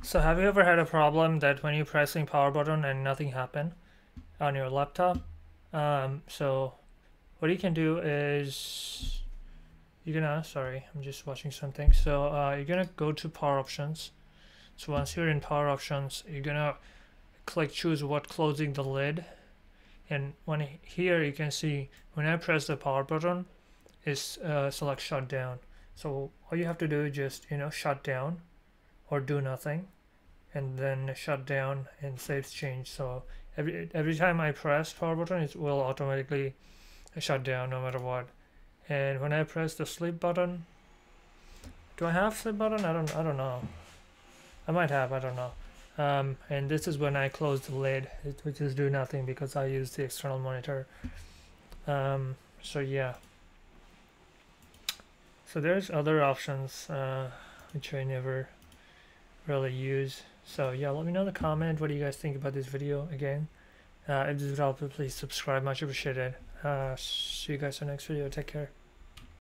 So have you ever had a problem that when you're pressing power button and nothing happen on your laptop? So what you can do is sorry, I'm just watching something. So you're gonna go to power options. So once you're in power options, you're gonna choose what closing the lid. And here you can see when I press the power button, is select shutdown. So all you have to do is just shut down or do nothing, and then shut down and saves change. So every time I press power button, it will automatically shut down no matter what. And when I press the sleep button, do I have sleep button? I don't know. I might have, I don't know. And this is when I close the lid, which is do nothing because I use the external monitor. So yeah. So there's other options which I never really use. So yeah, let me know in the comment what do you guys think about this video again. If this is helpful, please subscribe, much appreciated. See you guys in the next video. Take care.